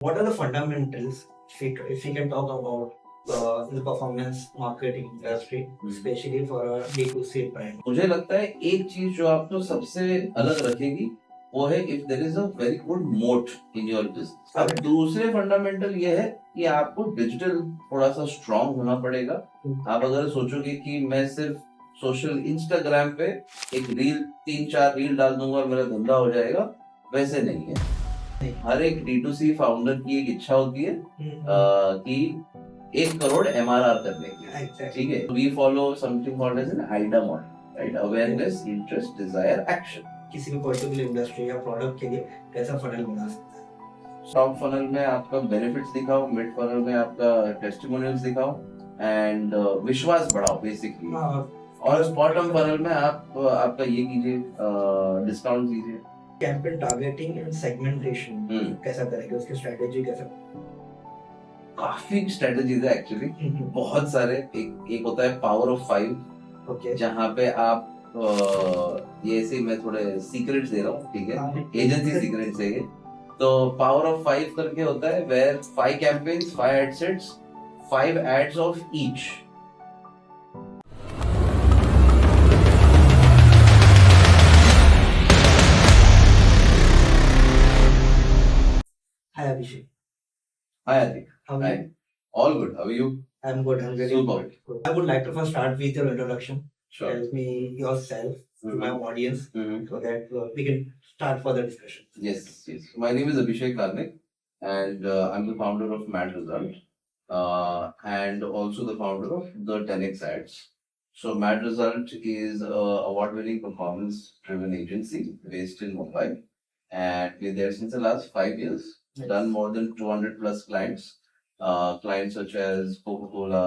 What are the fundamentals if we can talk about the performance marketing industry, especially for a D2C brand? मुझे लगता है एक चीज जो आपको सबसे अलग रखेगी वो है if there is a very good moat in your business. अब दूसरे फंडामेंटल ये है कि आपको डिजिटल थोड़ा सा स्ट्रांग होना पड़ेगा। आप अगर सोचोगे कि मैं सिर्फ सोशल इंस्टाग्राम पे एक रील 3-4 रील डाल दूंगा और मेरा धंधा हो जाएगा, वैसे नहीं है। हर एक D2C फाउंडर की एक इच्छा होती है कि 1 करोड़ MRR करने की। ठीक है, we follow something called as an AIDA model, right? Awareness, interest, desire, action. किसी भी पर्टिकुलर इंडस्ट्री या प्रोडक्ट के लिए कैसा फनल बना सकते हैं? टॉप फनल में आपका बेनिफिट्स दिखाओ, मिड फनल में आपका टेस्टिमोनियल्स दिखाओ एंड विश्वास बढ़ाओ बेसिकली। और बॉटम फनल में आप आपका ये कीजिए, डिस्काउंट दीजिए। कैंपेन टारगेटिंग एंड सेगमेंटेशन कैसा करेंगे, उसकी स्ट्रेटेजी कैसा? काफी स्ट्रेटेजीज है एक्चुअली, बहुत सारे। एक होता है पावर ऑफ 5, जहाँ पे आप ये ऐसे मैं थोड़े सीक्रेट्स दे रहा हूँ, ठीक है, एजेंसी सीक्रेट्स है ये। तो पावर ऑफ 5 करके होता है where 5 campaigns, 5 ad sets, 5 ads of each. Hi Abhishek. Hi Atik. How are Hi. you? All good. How are you? I'm good. I'm very Super. good. I would like to first start with your introduction. Sure. Tell me yourself to my audience so that we can start further discussion. Yes, yes. My name is Abhishek Karnik, and I'm the founder of Mad Result, and also the founder of the 10x Ads. So Mad Result is a award-winning performance-driven agency based in Mumbai, and we're there since the last 5 years. Nice. Done more than 200 plus clients, clients such as Coca-Cola,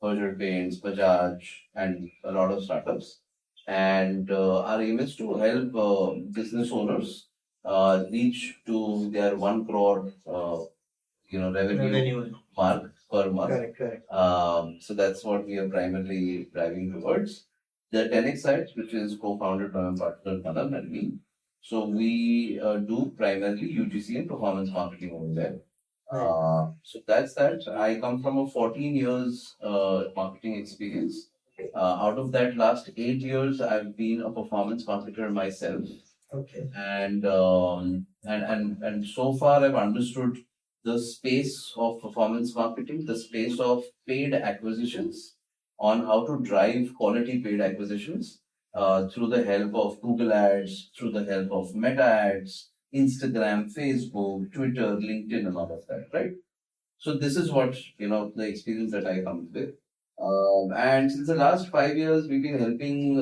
Berger Paints, Bajaj, and a lot of startups. And our aim is to help business owners reach to their 1 crore revenue mark per month. Correct. So that's what we are primarily driving towards. The 10x sites, which is co-founded by my partner Manan and me. So we do primarily UGC and performance marketing over there. So that's that. I come from a 14 years marketing experience. Out of that, last 8 years, I've been a performance marketer myself. Okay. And so far, I've understood the space of performance marketing, the space of paid acquisitions, on how to drive quality paid acquisitions through the help of Google Ads, through the help of Meta Ads, Instagram, Facebook, Twitter, LinkedIn, and all of that, right? So this is what, the experience that I come with. And since the last 5 years, we've been helping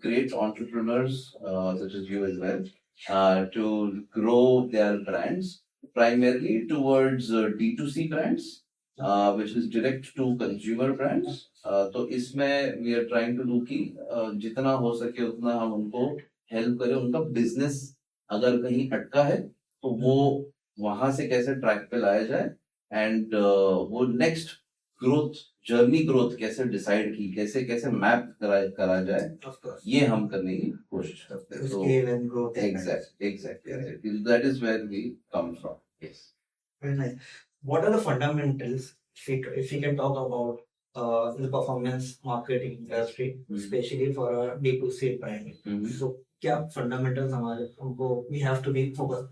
great entrepreneurs, such as you as well, to grow their brands, primarily towards D2C brands, which is direct to consumer brands. तो इसमें we are trying to do कि जितना हो सके उतना हम उनको help करें। उनका बिजनेस अगर कहीं अटका है तो वो वहां से कैसे ट्रैक पे लाया जाए, एंड वो नेक्स्ट ग्रोथ कैसे डिसाइड की, कैसे कैसे मैप करा जाए, ये हम करने की कोशिश करते हैं। Scale and growth. Exactly. That is where we come from. Yes. Very nice. What are the fundamentals if we can talk about the performance marketing industry, especially for a D2C brand? So क्या fundamentals हमारे हमको we have to be focused?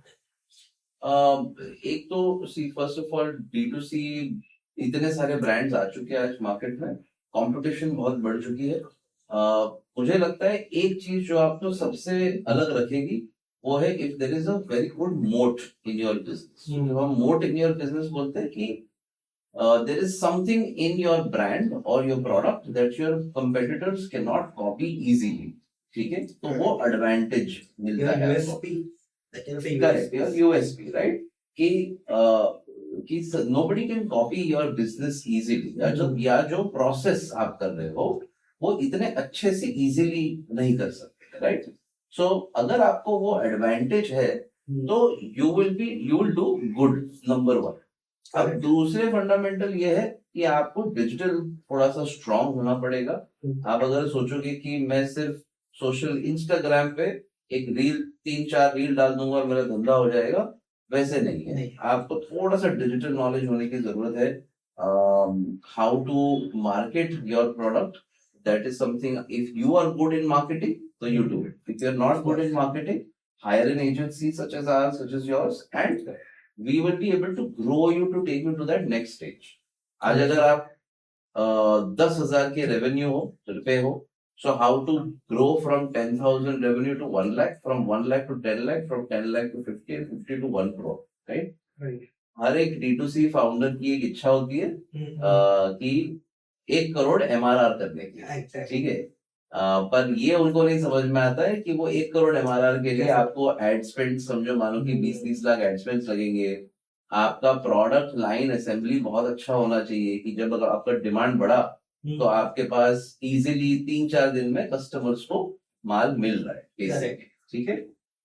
एक तो first of all D2C इतने सारे brands आ चुके हैं आज मार्केट में, कंपटीशन बहुत बढ़ चुकी है। मुझे लगता है एक चीज जो आपको सबसे अलग रखेगी वो है if there is a very good moat in your business. हम मोट इन योर बिजनेस बोलते हैं कि there is something in your brand और your product that your competitors can not copy easily. ठीक है, तो वो एडवांटेज मिलता है यूएसपी, राइट? कि nobody can copy your business easily, या जो प्रोसेस आप कर रहे हो वो इतने अच्छे से इजीली नहीं कर सकते, राइट? सो अगर आपको वो एडवांटेज है तो you will do good, number 1। अब दूसरे फंडामेंटल ये है कि आपको डिजिटल थोड़ा सा स्ट्रांग होना पड़ेगा। आप अगर सोचोगे कि मैं सिर्फ सोशल इंस्टाग्राम पे एक रील 3-4 रील डाल दूंगा और मेरा धंधा हो जाएगा, वैसे नहीं है। नहीं। आपको थोड़ा सा डिजिटल नॉलेज होने की जरूरत है, how to market your product. That is something, if you are good in marketing तो you do it, if you are not good in marketing, hire an agency such as ours, such as yours, and we will be able to grow you to take you to that next stage. आज अगर आप 10,000 के revenue हो, रुपए हो, so how to grow from 10,000 revenue to 1 lakh, from 1 lakh to 10 lakh, from 10 lakh to 50, and 50 to 1 crore, right? Right. हर एक D2C founder की एक इच्छा होती है कि 1 करोड़ MRR करने की, Exactly. ठीक है। पर ये उनको नहीं समझ में आता है कि वो 1 करोड़ MRR के लिए आपको एड स्पेंड, समझो मानो कि 20-30 लाख एड स्पेंड लगेंगे। आपका प्रोडक्ट लाइन असेंबली बहुत अच्छा होना चाहिए कि जब अगर आपका डिमांड बढ़ा तो आपके पास इजीली 3-4 दिन में कस्टमर्स को माल मिल रहा है, ठीक है।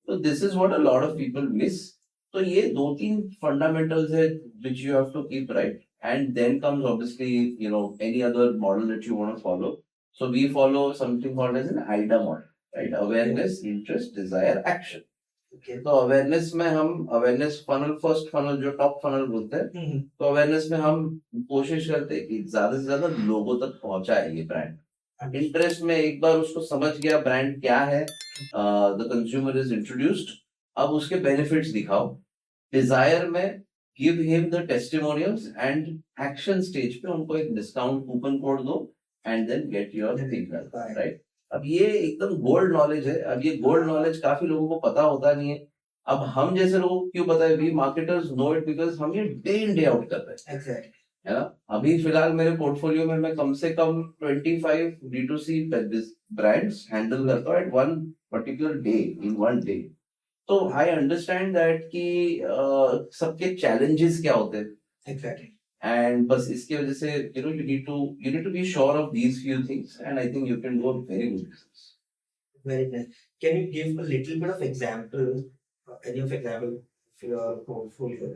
तो this is what a lot of people miss. तो ये 2-3 फंडामेंटल्स है which you have to keep right, and then comes obviously, you know, any other model that you want to follow. So we follow something called as an AIDA model, right? Awareness, interest, desire, action. Okay. तो awareness में हम awareness funnel, first funnel जो top funnel बोलते हैं, तो awareness में हम कोशिश करते हैं कि ज्यादा से ज्यादा लोगों तक पहुंचाए ये ब्रांड। इंटरेस्ट में एक बार उसको समझ गया ब्रांड क्या है, द कंज्यूमर इज इंट्रोड्यूस्ड, अब उसके बेनिफिट्स दिखाओ। डिजायर में give him the testimonials, and action stage पे उनको एक डिस्काउंट कूपन कोड दो, and then get your thing done, right. अब ये एकदम गोल्ड नॉलेज है। अब ये गोल्ड नॉलेज काफी लोगों को पता होता नहीं है। अब हम जैसे लोगों को क्यों पता है? We marketers know it because हम ये डे इन डे आउट कर रहे हैं, Exactly. है ना। अभी फिलहाल मेरे पोर्टफोलियो में मैं कम से कम 25 D2C ब्रांड्स हैंडल करता हूँ at one particular day, in one day. तो आई अंडरस्टैंड दैट कि सबके चैलेंजेस क्या होते हैं, Exactly. एंड बस इसकी वजह से you need to be sure of these few things, and I think you can do a very good business. Very nice. Can you give a little bit of example, any of example of your portfolio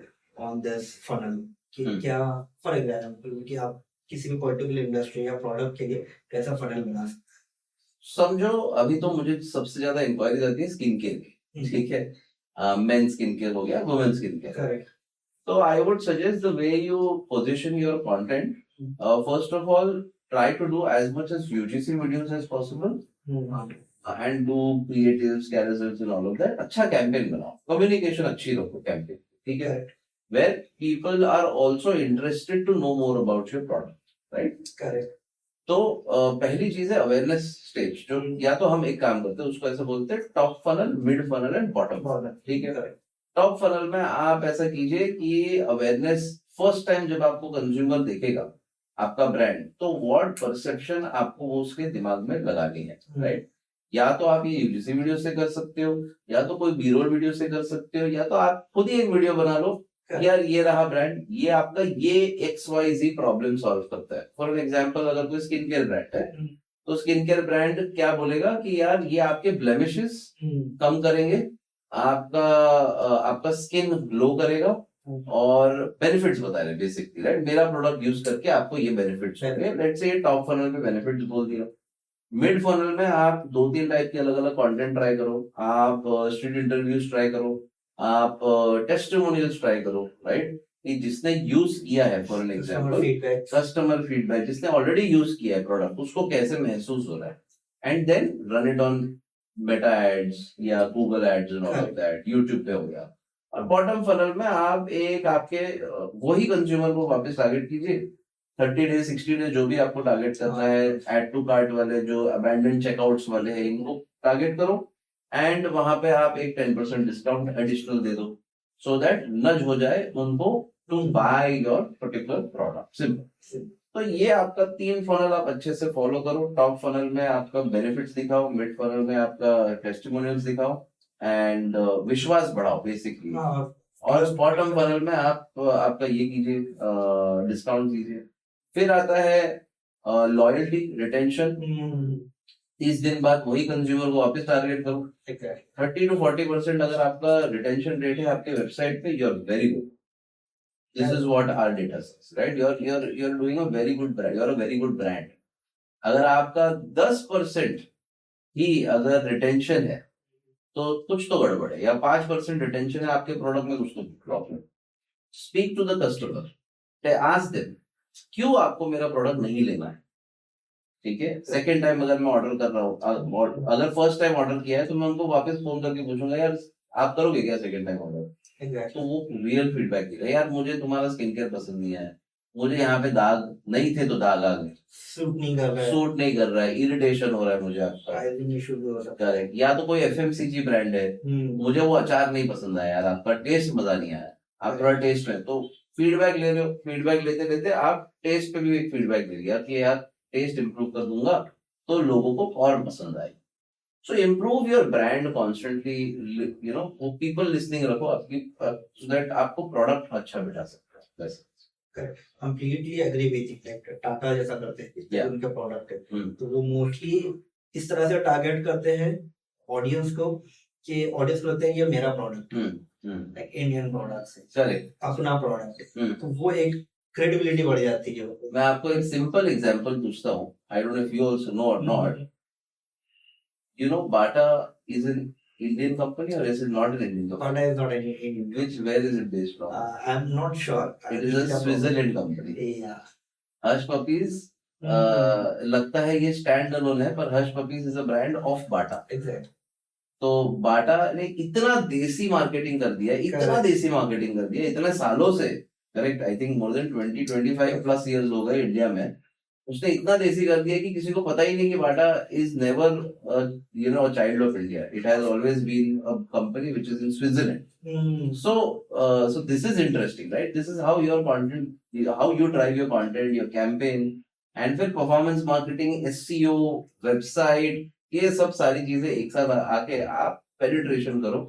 on this funnel? कि क्या, for example, कि आप किसी भी particular industry या product के लिए कैसा फनल बना सकते हैं? समझो अभी तो मुझे सबसे ज्यादा इंक्वायरी आती है स्किन केयर की, ठीक है। मेन स्किन केयर हो गया, women skin care. Correct. So I would suggest the way you position your content. First of all, try to do as much as UGC videos as possible, and do creatives, carousels, and all of that. अच्छा campaign बनाओ, communication अच्छी रखो campaign, ठीक है? Where people are also interested to know more about your product, right? Correct. तो पहली चीज है अवेयरनेस स्टेज, जो या तो हम एक काम करते हैं उसको ऐसे बोलते हैं top funnel, mid funnel and bottom funnel, ठीक है। टॉप फनल में आप ऐसा कीजिए कि अवेयरनेस फर्स्ट टाइम जब आपको कंज्यूमर देखेगा आपका ब्रांड, तो व्हाट परसेप्शन आपको उसके दिमाग में लगानी है, राइट। या तो आप ये यूजीसी वीडियो से कर सकते हो, या तो कोई बी-रोल वीडियो से कर सकते हो, या तो आप खुद ही एक वीडियो बना लो, यार ये रहा ब्रांड, ये आपका ये XYZ प्रॉब्लम सॉल्व करता है। फॉर एग्जांपल अगर कोई स्किन केयर ब्रांड है, तो स्किन केयर ब्रांड क्या बोलेगा कि यार ये आपके ब्लेमिशेस कम करेंगे, आपका स्किन ग्लो करेगा, और बेनिफिट्स बता रहे बेसिकली, राइट। मेरा प्रोडक्ट यूज करके आपको ये बेनिफिट्स होंगे। लेट्स से टॉप फनल में बेनिफिट्स बोल दिया। मिड फनल में आप 2-3 टाइप के अलग अलग कंटेंट ट्राई करो, आप स्ट्रीट इंटरव्यूज ट्राई करो, आप टेस्टिमोनियल्स ट्राई करो, राइट। कि जिसने यूज किया है, for an example customer feedback, जिसने ऑलरेडी यूज किया है प्रोडक्ट, उसको कैसे महसूस हो रहा है, and then run it on Meta ads या Google ads and all of that, YouTube पे हो गया। और बॉटम फनल में आप एक आपके वही कंज्यूमर को वापस टारगेट कीजिए, 30 डेज 60 डेज जो भी आपको टारगेट करना है, एड टू कार्ट वाले जो अबैंडन चेकआउट्स वाले हैं, इनको टारगेट करो, एंड वहां पे आप एक 10% डिस्काउंट एडिशनल दे दो, सो दैट नज हो जाए उनको to buy your particular product. Simple. तो ये आपका 3 फनल आप अच्छे से फॉलो करो। टॉप फनल में आपका बेनिफिट्स दिखाओ, मिड फनल में आपका टेस्टिमोनियल्स दिखाओ, एंड विश्वास बढ़ाओ बेसिकली, और बॉटम फनल में आप आपका ये कीजिए, डिस्काउंट कीजिए। फिर आता है लॉयल्टी, रिटेंशन। 30 दिन बाद वही कंज्यूमर को वापस टारगेट करो। 30 to 40% अगर आपका रिटेंशन रेट है आपके वेबसाइट पे, you are very good. This is what our data says, right? You're doing a very good brand. You're a very good brand. अगर आपका 10% ही अगर रिटेंशन है, तो कुछ तो गड़बड़ है, या 5% रिटेंशन है आपके प्रोडक्ट में, कुछ तो problem. Speak to the customer, ask them क्यों आपको मेरा प्रोडक्ट नहीं लेना है। ठीक है, सेकेंड टाइम अगर मैं ऑर्डर कर रहा हूँ, अगर फर्स्ट टाइम ऑर्डर किया है तो मैं उनको वापस फोन करके पूछूंगा यार आप करोगे क्या सेकेंड टाइम ऑर्डर। तो वो रियल फीडबैक देगा, यार मुझे तुम्हारा स्किन केयर पसंद नहीं आया, मुझे यहाँ पे दाग नहीं थे तो दाग आ गए, सूट नहीं कर रहा है, सूट नहीं कर रहा है, इरिटेशन हो रहा है मुझे आपका, प्राइसिंग इशू भी हो सकता है। करेक्ट। या तो कोई एफएमसीजी ब्रांड है, मुझे वो अचार नहीं पसंद आया यार, आपका टेस्ट मजा नहीं आया, आप थोड़ा टेस्ट में तो फीडबैक ले रहे हो, फीडबैक लेते लेते आप टेस्ट पे भी एक फीडबैक ले लिया कि यार टेस्ट इंप्रूव कर दूंगा तो लोगों को और पसंद आए। So improve your brand constantly, you know, वो पीपल लिसनिंग रखो आपकी, सो दैट आपको प्रोडक्ट अच्छा बिठा सकता है वैसे। Completely agree with like Tata जैसा करते हैं, Yeah. उनके प्रोडक्ट है हम्म, तो वो मोस्टली इस तरह से टारगेट करते हैं ऑडियंस को कि ऑडियंस को लगता है ये मेरा प्रोडक्ट है, लाइक इंडियन प्रोडक्ट है, करेक्ट। अपना प्रोडक्ट है, तो वो एक क्रेडिबिलिटी बढ़ जाती है। मैं आपको एक सिंपल एग्जांपल पूछता हूँ, I don't know if you also know और not, you know Bata is an Indian company or is it not an Indian company? Panda is not any Indian. Where is it based from? I'm not sure. It is a Switzerland company. Yeah. Hush Puppies, लगता है ये stand alone है, पर Hush Puppies is a brand of Bata. Exactly. तो बाटा ने इतना देसी marketing कर दिया, इतना देसी मार्केटिंग कर दिया इतने सालों से, correct, I think more than 20-25 plus years हो गए इंडिया में, उसने इतना देसी कर दिया कि किसी को पता ही नहीं कि Bata is never you know child of India, it has always been a company which is in Switzerland. So this is interesting, right, this is how your content, how you drive your content, your campaign, and फिर performance marketing, SEO, website, ये सब सारी चीजें एक साथ आके आप penetration करो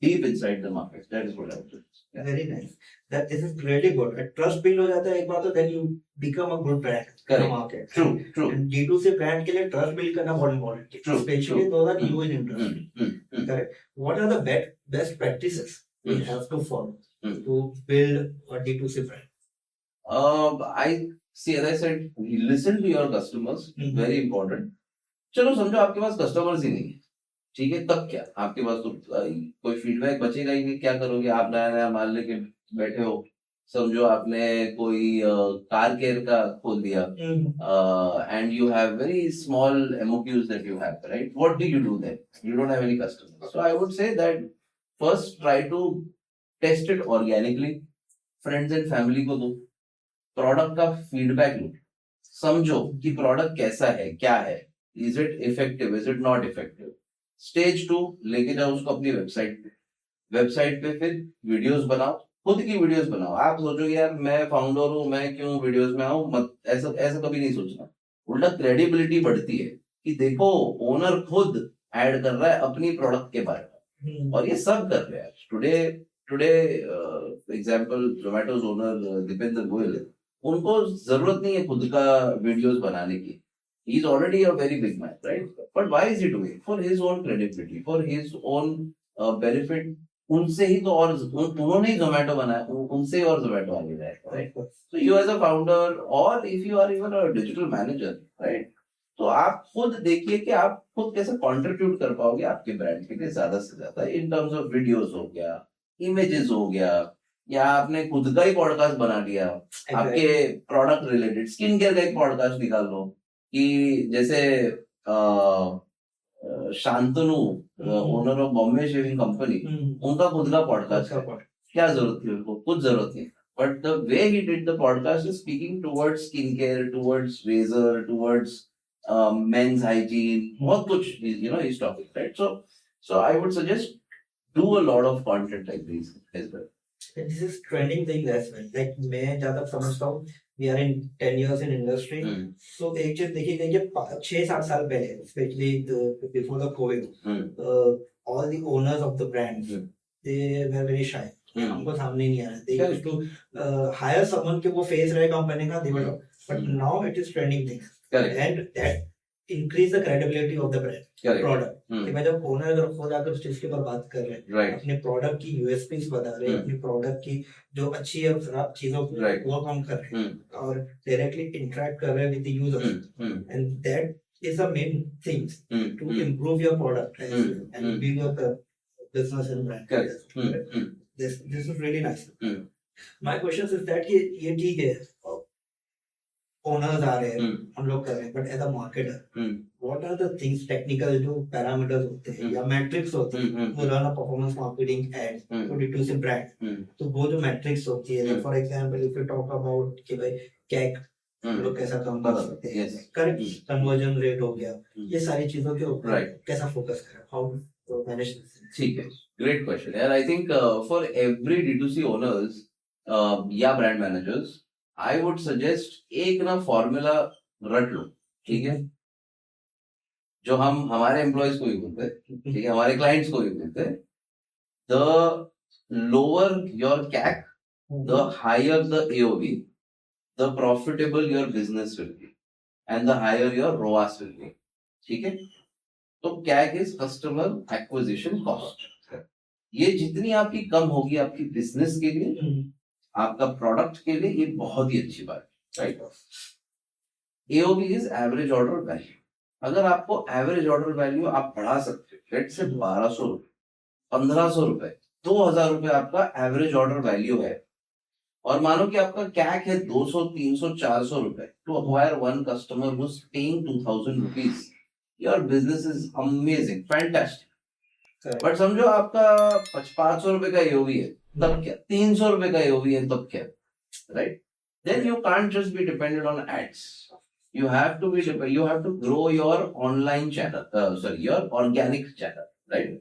deep inside the market. That is what I would say. Yeah. Very nice. That this is really good. Trust build हो जाता है एक बार तो then you become a good brand in the market. True, true. And D2C brand के लिए trust build करना बहुत important है. True, Especially true. those are new in industry. Correct. What are the best practices we have to follow to build a D2C brand? I see, as I said, listen to your customers. Very important. चलो समझो आपके पास customers ही नहीं है, ठीक है, तब क्या, आपके पास तो कोई फीडबैक बचेगा ही नहीं, क्या करोगे आप, नया नया माल लेके बैठे हो, समझो आपने कोई कार केयर का खोल दिया and you have very small MOQs that you have, right, what do you do then, you don't have any customers. So I would say that first try to test it organically, friends and family को दो, product का feedback लो, समझो कि product कैसा है, क्या है, is it effective, is it not effective. Stage 2 लेके जाओ उसको अपनी वेबसाइट पे फिर वीडियोस बनाओ, खुद की वीडियोस बनाओ। आप सोचो यार मैं फाउंडर हूँ, मैं क्यों वीडियोस में आऊं, मत, ऐसा ऐसा कभी नहीं सोचना, उल्टा क्रेडिबिलिटी बढ़ती है कि देखो ओनर खुद ऐड कर रहा है अपनी प्रोडक्ट के बारे में, और ये सब कर रहे हैं today example Zomato's owner Deepinder Goyal, उनको जरूरत नहीं है खुद का वीडियोस बनाने की, he is already a very big man, right? But why is he doing? For his own credibility, for his own benefit. उनसे ही तो, और उन्होंने ही जोमेटो बनाया, उनसे ही और जोमेटो आगे जाएगा, right? So you as a founder, or if you are even a digital manager, right? तो आप खुद देखिए कि आप खुद कैसे कंट्रीब्यूट कर पाओगे आपके ब्रांड के लिए ज्यादा से ज्यादा, इन टर्म्स ऑफ वीडियोस हो गया, इमेजेस हो गया, या आपने खुद का ही पॉडकास्ट बना लिया आपके प्रोडक्ट रिलेटेड, स्किन केयर का एक पॉडकास्ट निकाल लो, कि जैसे Shantanu owner of Bombay shaving company, उनका खुद का पॉडकास्ट है, क्या जरूरत थी उनको, कुछ जरूरत नहीं, but the way he did the podcast is speaking towards skin care, towards razor, towards men's hygiene, बहुत कुछ, you know, is topic, right? So I would suggest do a lot of content like this as well. This is trending thing as well. Like मैं ज्यादा समझता हूँ, we are in 10 years in industry. So एक चीज देखी गई कि 6-7 साल पहले, especially before the COVID, all the owners of the brands, they were very shy. हमको सामने नहीं आ रहा. They used to hire someone कि वो face रहे कंपनी का, they were, but now it is trending things. And that increase the credibility of the brand, product. कि मैं जब ओनर अगर खुद आकर उस चीज के ऊपर बात कर रहे हैं, अपने प्रोडक्ट की यूएसपीज बता रहे हैं, अपने प्रोडक्ट की जो अच्छी और खराब चीजों को वो काम कर रहे हैं, और डायरेक्टली इंटरेक्ट कर रहे हैं with the users, and that is the main things to improve your product as well and build your business and brand. Correct. This is really nice. Hmm. My question is that ये ठीक है, owners आ रहे हैं, हम लोग कर रहे हैं, but as a marketer, what are the things technical जो parameters होते हैं या metrics होते हैं, वो run performance marketing ad to D2C brand, तो वो जो metrics होती है, like for example if you talk about कि भाई CAC हम लोग कैसा कम कर सकते हैं, करेक्ट, कन्वर्जन रेट हो गया, ये सारी चीजों के ऊपर कैसा फोकस करें, हाउ टू मैनेज दिस. ठीक है, great question. And I think for every D2C owners या brand managers, I would suggest एक ना फॉर्मूला रट लो, ठीक है, जो हम हमारे एम्प्लॉयज को भी बोलते हैं, ठीक है, हमारे क्लाइंट्स को भी बोलते हैं. The lower your CAC, the higher the AOV, the profitable your business will be and the higher your ROAS will be. ठीक है, तो CAC is customer acquisition cost. ये जितनी आपकी कम होगी आपकी बिजनेस के लिए, आपका प्रोडक्ट के लिए, ये बहुत ही अच्छी बात है, right. AOV is average order value. अगर आपको एवरेज ऑर्डर वैल्यू आप बढ़ा सकते हो, लेट से 1200 रुपए, 1500 रुपए, 2000 रुपए आपका एवरेज ऑर्डर वैल्यू है, और मानो कि आपका कैक है 200, 300, 400 रुपए to acquire one customer who's paying 2000 rupees. Your business is amazing, fantastic. But समझो आपका 500 रुपए का AOV है, तब क्या? 300 रुपए का AOV है, तब क्या? Right. Then you can't just be dependent on ads. You have to grow your online channel, your organic channel, right?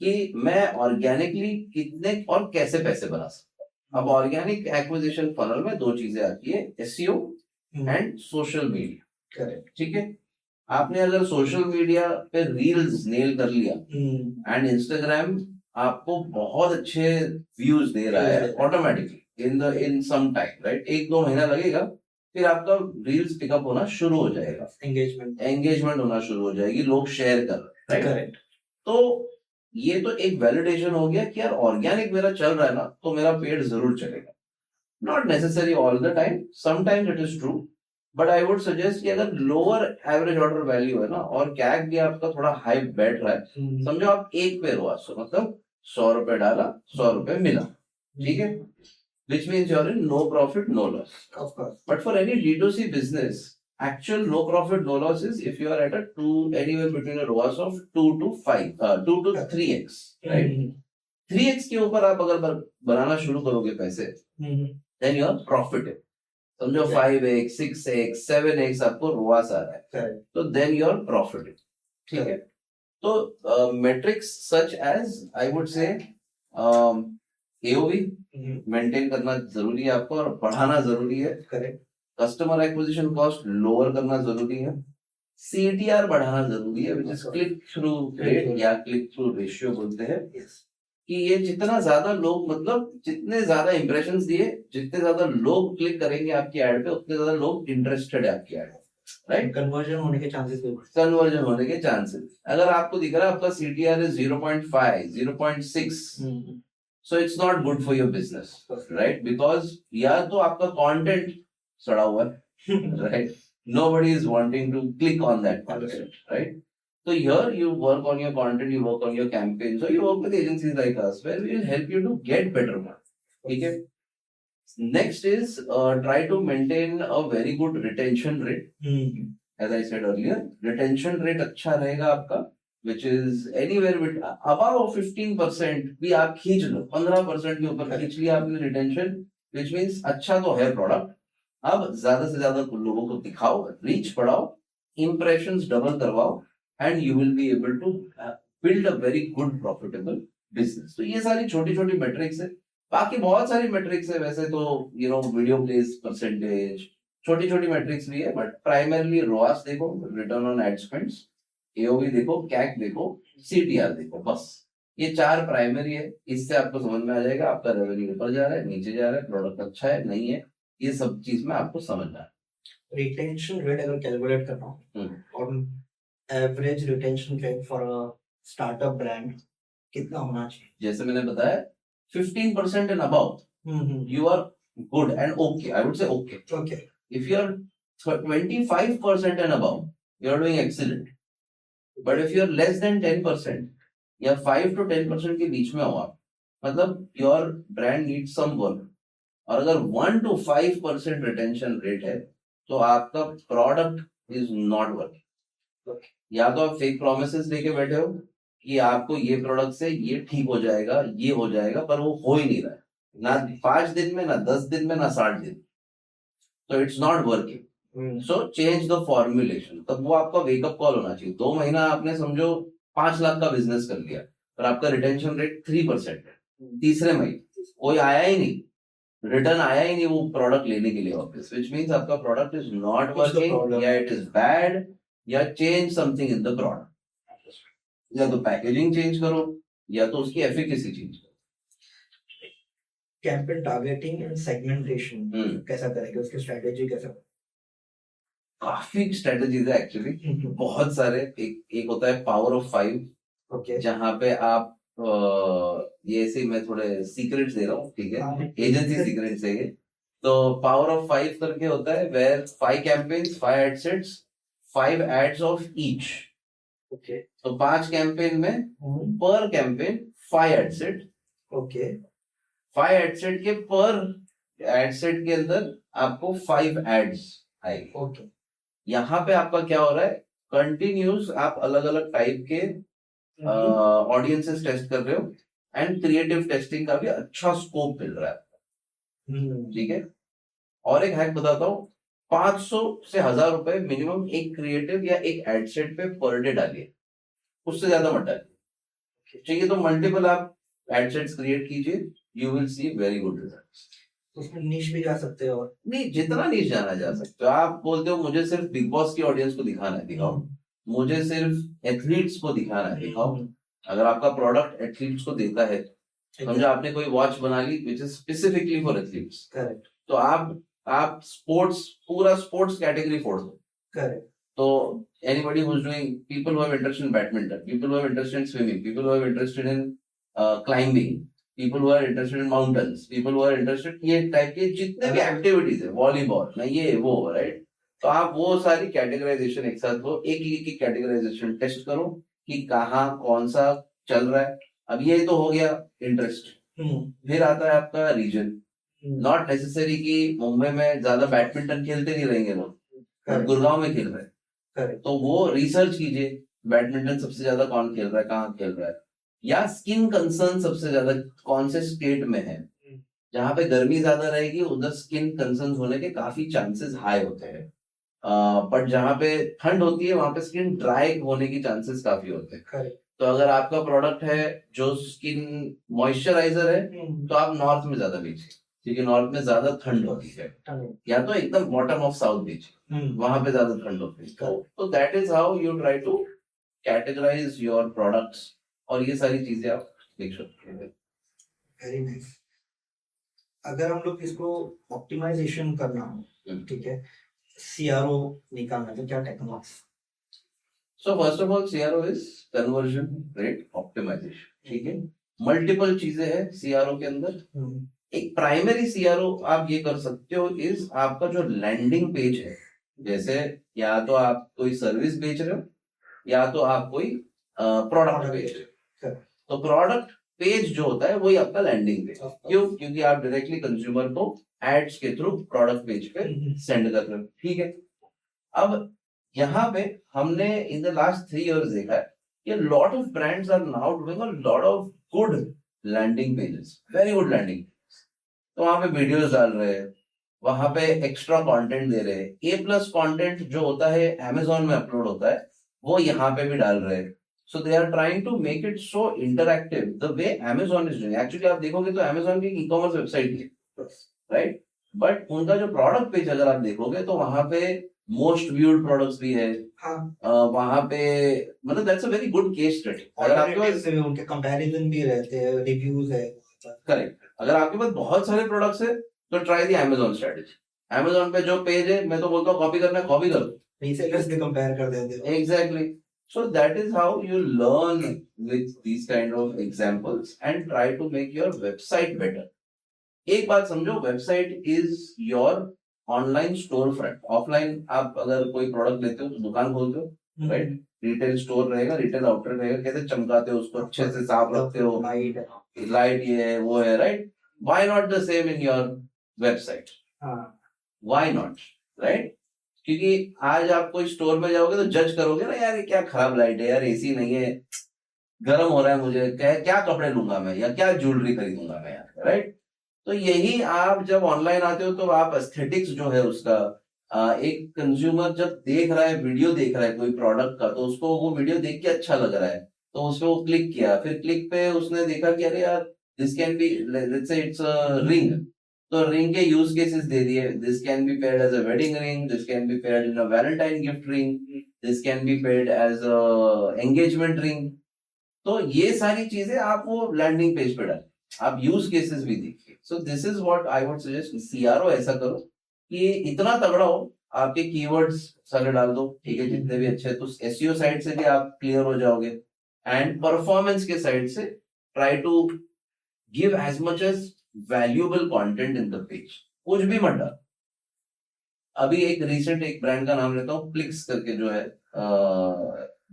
कि मैं ऑर्गेनिकली कितने और कैसे पैसे बना सकता. अब ऑर्गेनिक एक्विजिशन फनल में दो चीजें आती है, SEO एंड सोशल मीडिया. ठीक है, आपने अगर सोशल मीडिया पे रील्स नेल कर लिया एंड इंस्टाग्राम आपको बहुत अच्छे व्यूज दे रहा है ऑटोमेटिकली इन सम टाइम, राइट, 1-2 महीना लगेगा, फिर आपका रील्स पिकअप होना शुरू हो जाएगा, एंगेजमेंट होना शुरू हो जाएगी, लोग शेयर कर रहे हैं, राइट. तो ये तो एक वैलिडेशन हो गया कि यार ऑर्गेनिक मेरा चल रहा है ना, तो मेरा पेड जरूर चलेगा. Not necessary all the time, sometimes it is true, but I would suggest कि अगर लोअर एवरेज ऑर्डर वैल्यू है ना और कैक भी आपका थोड़ा हाई बैठ रहा है, समझो आप एक पे रोआ, मतलब 100 रुपए डाला, 100 रुपए मिला, ठीक है, which means you're in no profit, no loss. Of course. But for any D2C business, actual no profit, no loss is if you are at anywhere between a ROAS of 2 to 3x, right? 3x के ऊपर आप अगर बनाना शुरू करोगे पैसे, then you are profitable. समझो 5x, 6x, 7x आपको ROAS आ रहा है, तो then you are profitable. ठीक है, तो metrics such as I would say AOV maintain करना जरूरी है आपको और बढ़ाना जरूरी है. Correct. Customer acquisition cost lower करना जरूरी है. CTR बढ़ाना जरूरी है, which is click through rate या क्लिक थ्रू रेशियो बोलते हैं. कि ये जितना ज्यादा लोग, मतलब जितने ज्यादा इंप्रेशंस दिए, जितने ज्यादा लोग क्लिक करेंगे आपकी एड पे, उतने ज्यादा लोग इंटरेस्टेड है आपकी एड में, राइट. कन्वर्जन होने के चांसेस अगर आपको दिख रहा है आपका CTR is 0.5, 0.6, so it's not good for your business, right? Because या तो आपका content सड़ा हुआ है, right? Nobody is wanting to click on that content, right? So here you work on your content, you work on your campaign, so you work with agencies like us where we will help you to get better one. Okay. Next is try to maintain a very good retention rate. As I said earlier, retention rate अच्छा रहेगा आपका, which is anywhere with above 15% भी आप खींच लो, 15% के ऊपर खींच लिया आपने रिटेंशन, which means अच्छा तो है प्रोडक्ट. अब ज्यादा से ज्यादा लोगों को दिखाओ, रीच बढ़ाओ, इंप्रेशंस डबल करवाओ, and you will be able to build a very good profitable business. तो ये सारी छोटी छोटी मेट्रिक्स है, बाकी बहुत सारी मेट्रिक्स है वैसे तो, you know, video place percentage, छोटी छोटी मेट्रिक्स भी है, बट प्राइमरली ROAS देखो, return on add spends, AOV देखो, कैक देखो, CTR देखो, बस ये 4 प्राइमरी है. इससे आपको समझ में आ जाएगा आपका रेवेन्यू ऊपर जा रहा है, नीचे जा रहा है, प्रोडक्ट अच्छा है नहीं है, ये सब चीज में आपको समझना है. रिटेंशन रेट अगर कैलकुलेट करना हो और average retention rate for a startup brand कितना होना चाहिए? जैसे मैंने बताया 15% and above you are good and okay. I would say okay. If you are 25% and above you are doing excellent. But if you are less than 10% या 5 to 10% के बीच में हो आप, मतलब your brand needs some work. और अगर 1 to 5% retention rate है तो आपका प्रोडक्ट इज नॉट वर्किंग. या तो आप फेक प्रोमिसेस लेके बैठे हो कि आपको ये प्रोडक्ट से ये ठीक हो जाएगा, ये हो जाएगा, पर वो हो ही नहीं रहा है, ना 5 दिन में, ना 10 दिन में, ना 60 दिन. तो it's not working. So change the formulation. तब वो आपका वेकअप कॉल होना चाहिए. 2 महीना आपने समझो 5 लाख का बिजनेस कर लिया पर आपका रिटेंशन रेट 3% है. तीसरे महीने कोई आया ही नहीं, रिटर्न आया ही नहीं वो प्रोडक्ट लेने के लिए वापस, which means आपका प्रोडक्ट इज नॉट वर्किंग, या इट इज बैड, या change something in the product. या तो पैकेजिंग चेंज करो या तो उसकी एफिकेसी चेंज करो. कैंपेन टारगेटिंग एंड सेगमेंटेशन कैसा करेंगे, उसकी स्ट्रेटेजी कैसा? काफी स्ट्रेटेजीज है एक्चुअली, बहुत सारे. एक होता है पावर ऑफ 5. ओके, जहां पे आप ये ऐसे मैं थोड़े सीक्रेट्स दे रहा हूँ, ठीक है, एजेंसी सीक्रेट्स है ये. तो पावर ऑफ 5 करके होता है where 5 campaigns, 5 ad sets, 5 ads of each. Okay, तो 5 कैंपेन में per campaign 5 ad set. Okay, 5 ad set के पर एड सेट के अंदर आपको 5 एड्स आएंगे. ओके. यहाँ पे आपका क्या हो रहा है, कंटिन्यूस आप अलग अलग टाइप के ऑडियंसेस टेस्ट कर रहे हो एंड क्रिएटिव टेस्टिंग का भी अच्छा स्कोप मिल रहा है. ठीक है. और एक हैक बताता हूँ, 500 से 1000 रुपए मिनिमम एक क्रिएटिव या एक एड सेट पे पर डे डालिए, उससे ज्यादा मत डालिए. चाहिए तो मल्टीपल आप एड सेट्स क्रिएट कीजिए, you will see very good results. उसमें नीश भी जा सकते हो. नहीं, जितना नीच जाना जा सकते हो. आप बोलते हो मुझे सिर्फ बिग बॉस की ऑडियंस को दिखाना है, दिखाओ. मुझे सिर्फ एथलीट्स को दिखाना है, दिखाओ. अगर आपका प्रोडक्ट एथलीट्स को देता है, समझो आपने कोई वॉच बना ली which is specifically for athletes, correct, तो आप स्पोर्ट्स, पूरा स्पोर्ट्स कैटेगरी फोड़ दो. करेक्ट. तो anybody who is doing, people who have interest in badminton, people who have interest in swimming, people who have interested in climbing, people who are interested in mountains, people who are interested, ये type के जितने भी activities है, volleyball ना ये वो, right. तो आप वो सारी कैटेगराइजेशन एक साथ लो, एक की कैटेगराइजेशन टेस्ट करो कि कहाँ कौन सा चल रहा है. अब ये तो हो गया इंटरेस्ट. फिर आता है आपका रीजन. नॉट नेसेसरी कि मुंबई में ज्यादा बैडमिंटन खेलते नहीं रहेंगे लोग, गुड़गांव में खेल रहे हैं, तो वो रिसर्च कीजिए बैडमिंटन सबसे ज्यादा कौन खेल रहा है, कहाँ खेल रहा है. या स्किन कंसर्न सबसे ज्यादा कौन से स्टेट में है. जहां पे गर्मी ज्यादा रहेगी उधर स्किन कंसर्न होने के काफी चांसेस हाई होते हैं. बट जहां पे ठंड होती है वहां पे स्किन ड्राई होने की चांसेस काफी होते हैं. तो अगर आपका प्रोडक्ट है जो स्किन मॉइस्चराइजर है तो आप नॉर्थ में ज्यादा बेचिए, क्योंकि नॉर्थ में ज्यादा ठंड होती है. या तो एकदम बॉटम ऑफ साउथ बेचिए, वहां पे ज्यादा ठंड होती है. तो that is how you try to categorise your products. और ये सारी चीजें आप देख सकते हैं. Very nice. अगर हम लोग इसको ऑप्टिमाइजेशन करना हो, ठीक है, सीआरओ निकालना, तो क्या techniques? So first of all, CRO is conversion rate optimization. ठीक है. मल्टीपल चीजें हैं CRO के अंदर. एक प्राइमरी CRO आप ये कर सकते हो इज आपका जो लैंडिंग पेज है, जैसे या तो आप कोई सर्विस बेच रहे हो या तो आप कोई प्रोडक्ट बेच रहे हो. तो प्रोडक्ट पेज जो होता है वही आपका लैंडिंग पेज. क्यों? क्योंकि आप डायरेक्टली कंज्यूमर को एड्स के थ्रू प्रोडक्ट पेज पे सेंड कर रहे हो. ठीक है. अब यहाँ पे हमने इन द लास्ट 3 years देखा है कि lot of brands are now doing a lot of good landing pages, very good landing. तो वहां पे वीडियोस डाल रहे हैं, वहां पे एक्स्ट्रा कंटेंट दे रहे हैं. A+ कंटेंट जो होता है Amazon में अपलोड होता है वो यहाँ पे भी डाल रहे हैं. So they are trying to make it so interactive the way Amazon is doing. Actually आप देखोगे तो Amazon की ई-कॉमर्स वेबसाइट है, राइट. बट उनका जो प्रोडक्ट पेज अगर आप देखोगे तो वहां पे मोस्ट व्यूड प्रोडक्ट्स भी है. वहां पे मतलब that's a very good case study. अगर आपके पास उनके कंपैरिजन भी रहते हैं, रिव्यूज है. करेक्ट. अगर आपके पास बहुत सारे प्रोडक्ट्स है तो ट्राई दी Amazon स्ट्रेटजी. Amazon पे जो पेज है मैं तो बोलता हूँ कॉपी करना है, कॉपी कर दो, रीसेलर्स भी कंपेयर कर देते हो. Exactly. So that is how you learn with these kind of examples and try to make your website better. एक बात समझो, website is your online store front, offline आप अगर कोई प्रोडक्ट लेते हो तो दुकान खोलते हो, राइट? रिटेल स्टोर रहेगा, रिटेल आउटलेट रहेगा, कैसे चमकाते हो उसको, अच्छे से साफ रखते हो, लाइट ये है वो है, right? Why not the same in your website? Why not, right? क्योंकि आज आप कोई स्टोर में जाओगे तो जज करोगे ना, यार ये क्या खराब लाइट है, यार एसी नहीं है, गर्म हो रहा है मुझे, क्या कपड़े लूंगा मैं या क्या ज्वेलरी खरीदूंगा मैं यार, राइट? तो यही आप जब ऑनलाइन आते हो तो आप एस्थेटिक्स जो है उसका, एक कंज्यूमर जब देख रहा है, वीडियो देख रहा है कोई प्रोडक्ट का, तो उसको वो वीडियो देख के अच्छा लग रहा है, तो उसमें वो क्लिक किया, फिर क्लिक पे उसने देखा कि अरे यार this can be, let's say it's ring, तो रिंग के यूज केसेस दे दिए, this can be paired as a wedding ring, this can be paired in a Valentine gift ring, this can be paired as a engagement ring. तो ये सारी चीजें आप वो लैंडिंग पेज पे डालें, आप यूज केसेस भी देखिए। सो this is what I would suggest, CRO ऐसा करो कि इतना तगड़ा हो, आपके कीवर्ड्स सारे डाल दो, ठीक है, जितने भी अच्छे, तो एसईओ साइड से भी आप क्लियर हो जाओगे, एंड परफॉर्मेंस के साइड से try to give as much as valuable content in the page, कुछ भी मत डाल। अभी एक रिसेंट एक ब्रांड का नाम लेता हूँ, प्लिक्स करके जो है,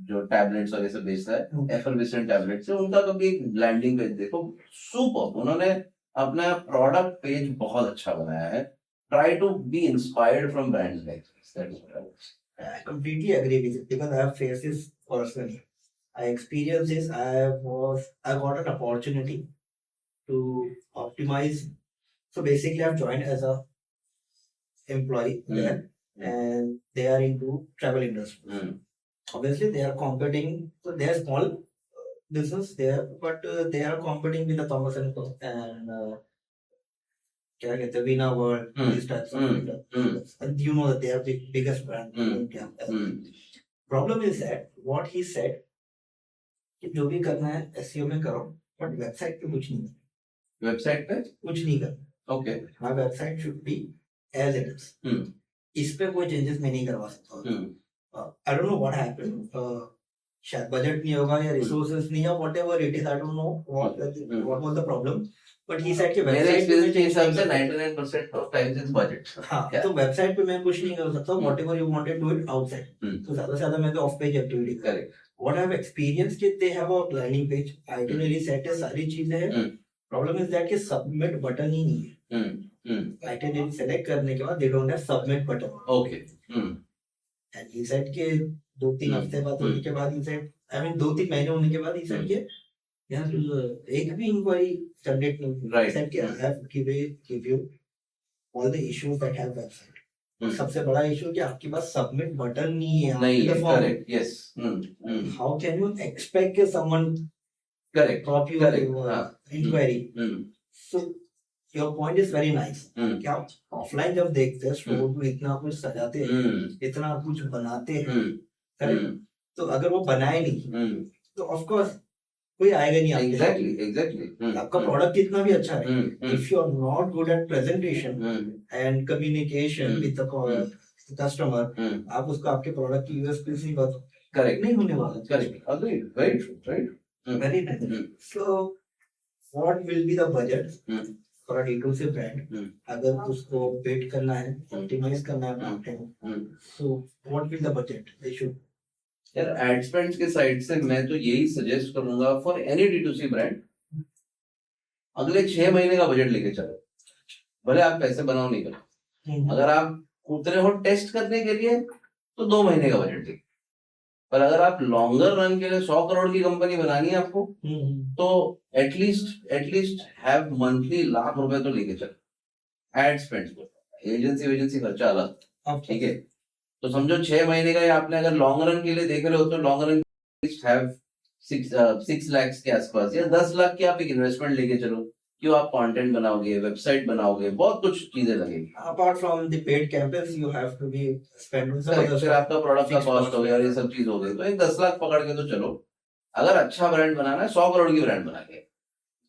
जो टैबलेट्स वगैरह सब बेचता है, एफर्विसेंट टैबलेट्स है, उनका कभी एक लैंडिंग पेज देखो, सुपर, उन्होंने अपना प्रोडक्ट पेज बहुत अच्छा बनाया है। Try to be inspired from brands like this. I completely agree with it because I have faced this personally. I experienced this. I got an opportunity to optimize. So basically, I've joined as a employee there, and they are into travel industry. Obviously, they are competing. So they are small business there, but they are competing with the Thomas and Co. and क्या कहते हैं, Vina World, these types of vendors. And you know that they are the biggest brand in India. Problem is that what he said कि जो भी करना है SEO में करो, but वेबसाइट पे कुछ नहीं, वेबसाइट पे कुछ नहीं करना। Okay, my website should be as it is, इस पे कोई चेंजेस मैं नहीं करवा सकता। I don't know what happened, शायद बजट नहीं होगा या रिसोर्सेज नहीं है, whatever it is, I don't know what was the problem, but he said कि मेरे वेबसाइट एक्सपीरियंस के हिसाब से 99% ऑफ टाइम्स इट्स बजट। हाँ, तो वेबसाइट पे मैं कुछ नहीं कर सकता, whatever you wanted do it outside, तो ज्यादा से ज्यादा मैं तो off page activity correct. What I have experience कि they have a landing page, itinerary set है, सारी चीजें हैं, प्रॉब्लम इज दैट कि सबमिट बटन ही नहीं है। आइटिनरी सेलेक्ट करने के बाद they don't have submit button. Okay, and he said के 2-3 हफ्ते बाद होने के बाद, ही सेड आई मीन 2-3 महीने होने के बाद, ही सेड के यार एक भी इंक्वायरी जनरेट नहीं हुई। Right. सेड कि I have give you all the issues that have website. सबसे बड़ा इशू कि आपके पास सबमिट बटन नहीं है, नहीं है, correct, yes, how can you expect कि someone correct drop you inquiry? So your point is very nice कि आप ऑफलाइन जब देखते हैं स्टोर में इतना कुछ सजाते हैं, इतना कुछ बनाते हैं, करेक्ट, तो अगर वो बनाए नहीं तो ऑफ कोर्स कोई आएगा नहीं आपके। एग्जैक्टली आपका प्रोडक्ट कितना भी अच्छा है, if you are not good at presentation and communication with the customer, आप उसको आपके प्रोडक्ट की यूएसपी नहीं बता, करेक्ट नहीं होने वाला। Correct, agreed, very true, right, very nice. So what will be the budget for a D2C brand अगर उसको पेड करना है, ऑप्टिमाइज करना है content, so what will the budget they should? यार एड स्पेंड्स के साइड से मैं तो यही सजेस्ट करूंगा फॉर एनी D2C ब्रांड, अगले 6 महीने का बजट लेके चलो, भले आप पैसे बनाओ नहीं करो, अगर आप उतरे हो टेस्ट करने के लिए तो 2 महीने का बजट लेके, पर अगर आप लॉन्गर रन के लिए 100 करोड़ की कंपनी बनानी है आपको, तो एटलीस्ट हैव मंथली लाख रुपए तो लेके चलो एड स्पेंड्स को, एजेंसी खर्चा अलग, ठीक है, तो समझो 6 महीने का ही आपने अगर लॉन्ग रन के लिए देख रहे हो तो लॉन्ग रन हैव 6 लाख के आसपास या 10 लाख की आप एक इन्वेस्टमेंट लेके चलो, क्यों आप कंटेंट बनाओगे, वेबसाइट बनाओगे, बहुत कुछ चीजें लगेगी। Apart from the paid campaigns you have to be spend on फिर आपका प्रोडक्ट का कॉस्ट हो गया और ये सब चीज हो गई, तो एक 10 लाख पकड़ के तो चलो। अगर अच्छा ब्रांड बनाना है 100 करोड़ की ब्रांड बना के,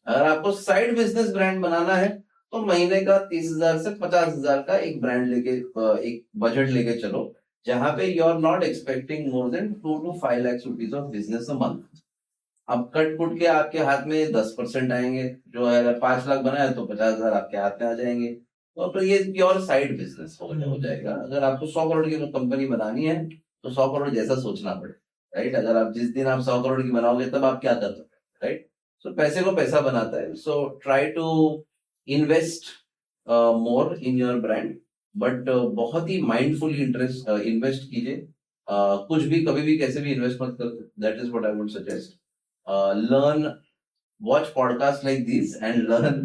अगर आपको साइड बिजनेस ब्रांड बनाना है तो महीने का 30,000 से 50,000 का एक ब्रांड लेके, एक बजट लेके चलो, जहां पे you are not expecting more than 2 to 5 lakh rupees of business a month. अब कट कुट के आपके हाथ में 10% आएंगे, जो है अगर 5 लाख बनाया तो 50,000 आपके हाथ में आ जाएंगे, तो फिर ये प्योर साइड बिजनेस हो जाएगा। अगर आपको 100 करोड़ की कंपनी बनानी है तो 100 करोड़ जैसा सोचना पड़े, राइट। अगर आप जिस दिन आप 100 करोड़ की बनाओगे तब आप क्या कर सकते हैं, राइट। सो पैसे को पैसा बनाता है। So try to invest more in your brand, but बहुत ही माइंडफुली इंटरेस्ट इन्वेस्ट कीजिए। कुछ भी कभी भी कैसे भी इन्वेस्ट मत कर, that is what I would suggest. Learn, watch podcasts like these and learn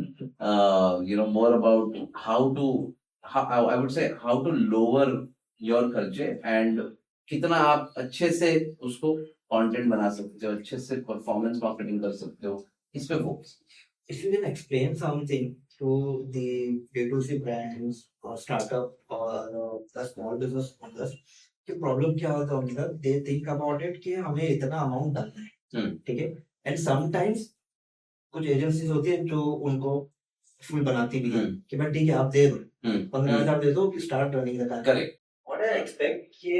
more about how I would say how to lower your खर्चे and कितना आप अच्छे से उसको कंटेंट बना सकते हो, अच्छे से परफॉर्मेंस मार्केटिंग कर सकते हो, इस पे focus. If you can explain something to the D2C brands or startup or the small business owners कि प्रॉब्लम क्या होता है उनका, दे थिंक अबाउट इट कि हमें इतना अमाउंट डालना है, ठीक है, एंड समटाइम्स कुछ एजेंसीज होती है जो उनको फुल बनाती भी है कि भाई ठीक है आप दे दो 15,000 दे दो, start running the correct. What I expect कि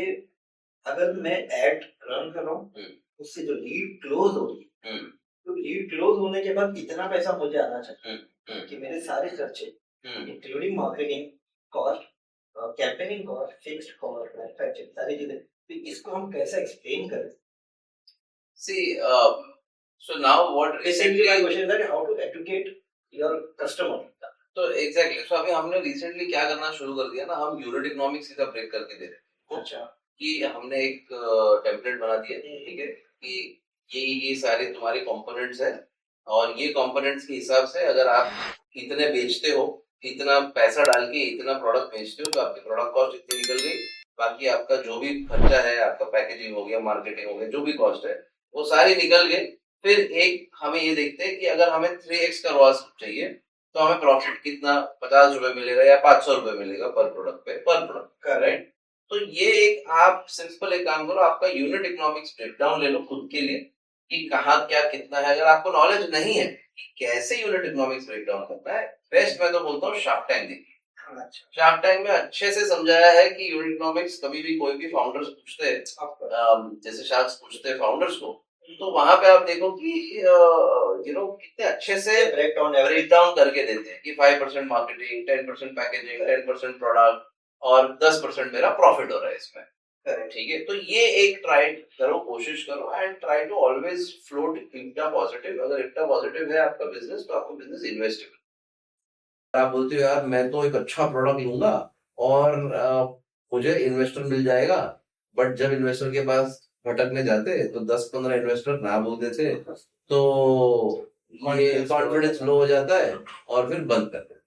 अगर मैं एड रन कर रहा हूँ उससे जो लीड क्लोज होगी, तो लीड क्लोज होने के बाद इतना पैसा मुझे आना चाहिए कि मेरे सारे खर्चे including marketing cost, campaigning cost, fixed cost, manufacturing, सारी चीजें, तो इसको हम कैसे एक्सप्लेन करें? See, so now what Basically my question is that how to educate your customer. तो एग्जैक्टली, सो अभी हमने रिसेंटली क्या करना शुरू कर दिया ना, हम यूनिट इकोनॉमिक्स सीधा ब्रेक करके दे रहे हैं। अच्छा, कि हमने एक टेम्पलेट बना दिया, ठीक है, कि ये सारे तुम्हारे कंपोनेंट्स हैं और ये कंपोनेंट्स के हिसाब से अगर आप इतने बेचते हो, इतना पैसा डाल के इतना प्रोडक्ट बेचते हो तो आपकी प्रोडक्ट कॉस्ट इतनी निकल गई, बाकी आपका जो भी खर्चा है, आपका पैकेजिंग हो गया, मार्केटिंग हो गया, जो भी कॉस्ट है वो सारी निकल गई। फिर एक हमें ये देखते हैं कि अगर हमें 3x का ROAS चाहिए तो हमें प्रॉफिट कितना 50 रुपए मिलेगा या 500 रुपए मिलेगा पर प्रोडक्ट पे, पर प्रोडक्ट, राइट। तो ये एक आप सिंपल एक काम करो, आपका यूनिट इकोनॉमिक्स ब्रेकडाउन ले लो खुद के लिए कि कहाँ क्या कितना है। अगर आपको नॉलेज नहीं है कि कैसे यूनिट इकोनॉमिक्स ब्रेकडाउन करना है, बेस्ट मैं तो बोलता हूँ शार्क टैंक देखिए। शार्क टैंक में अच्छे से समझाया है कि यूनिट इकोनॉमिक्स कभी भी कोई भी फाउंडर्स पूछते हैं, जैसे शार्क्स पूछते हैं फाउंडर्स को, तो वहां पे आप देखो कि कितने अच्छे से ब्रेकडाउन करके देते हैं कि 5% मार्केटिंग, 10% पैकेजिंग, 10% प्रोडक्ट और 10% मेरा प्रॉफिट हो रहा है इसमें, ठीक है। तो ये एक ट्राई करो, कोशिश करो and try to always float EBITDA positive. अगर इब्टा पॉजिटिव है आपका बिजनेस तो आपका बिजनेस इन्वेस्टेबल। आप बोलते हो यार मैं तो एक अच्छा प्रोडक्ट लूंगा और मुझे इन्वेस्टर मिल जाएगा, बट जब इन्वेस्टर के पास भटकने जाते तो 10-15 इन्वेस्टर ना बोल देते तो ये कॉन्फिडेंस लो हो जाता है और फिर बंद कर देते।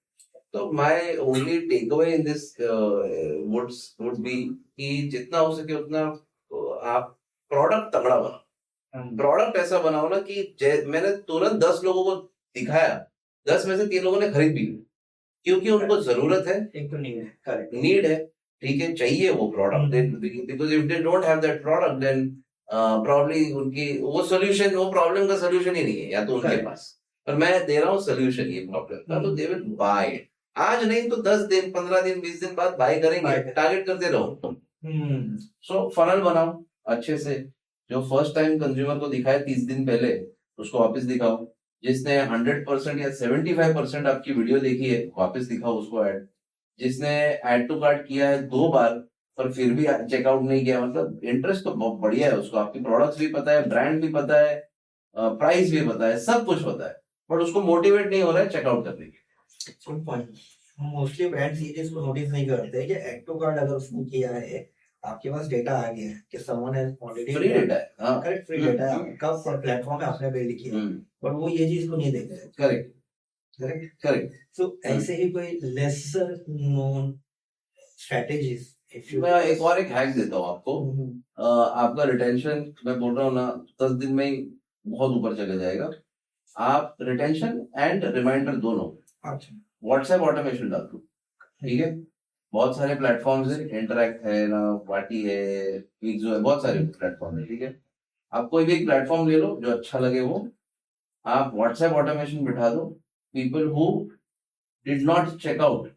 तो my only takeaway in this would be कि जितना हो सके उतना आप प्रोडक्ट तगड़ा बनाओ, प्रोडक्ट ऐसा बनाओ ना कि मैंने तुरंत 10 लोगों को दिखाया, 10 में से 3 लोगों ने खरीद भी, क्योंकि उनको जरूरत है, एक तो नीड है, ठीक है, चाहिए वो product. Because if they don't have that product then probably उनकी वो सॉल्यूशन, वो प्रॉब्लम का सॉल्यूशन ही नहीं है या तो उनके पास, पर मैं दे रहा हूँ सॉल्यूशन ये प्रॉब्लम का, तो दे विल बाय इट। आज नहीं तो 10 दिन, 15 दिन, 20 दिन बाद बाय करेंगे, टारगेट करते रहो। सो फनल बनाओ अच्छे से, जो फर्स्ट टाइम कंज्यूमर को दिखाए 30 दिन पहले उसको वापस दिखाओ, जिसने 100% या 75% आपकी वीडियो देखी है वापस दिखाओ उसको ऐड, जिसने ऐड टू कार्ट किया है 2 बार पर फिर भी चेकआउट नहीं किया, मतलब इंटरेस्ट तो बहुत बढ़िया है उसको, आपके प्रोडक्ट्स भी पता है, ब्रांड भी पता है, प्राइस भी पता है, सब कुछ पता है, बट उसको मोटिवेट नहीं हो रहा है चेकआउट करने के। Good point. मोस्टली ब्रांड्स ये चीज को नोटिस नहीं करते कि ऐड टू कार्ट अगर उसने किया है, आपके पास डेटा आ गया है कि someone has already free data है, हां करेक्ट, फ्री डेटा है आपका प्लेटफॉर्म पे आपने बिल्ड किया, बट वो ये चीज को नहीं देख रहे। Correct correct correct. सो ऐसे ही कोई लेसर नोन स्ट्रेटजीज, मैं एक और एक हैक देता हूँ आपको। आपका रिटेंशन मैं बोल रहा हूँ ना 10 दिन में ही बहुत ऊपर चले जाएगा। आप रिटेंशन एंड रिमाइंडर दोनों व्हाट्सएप ऑटोमेशन डाल दो, ठीक है। बहुत सारे प्लेटफॉर्म्स है, इंटरैक्ट है ना, वाटी है, विक्सो है, बहुत सारे प्लेटफॉर्म है, ठीक है। आप कोई भी एक प्लेटफॉर्म ले लो जो अच्छा लगे, वो आप व्हाट्सएप ऑटोमेशन बिठा दो। People who did not check out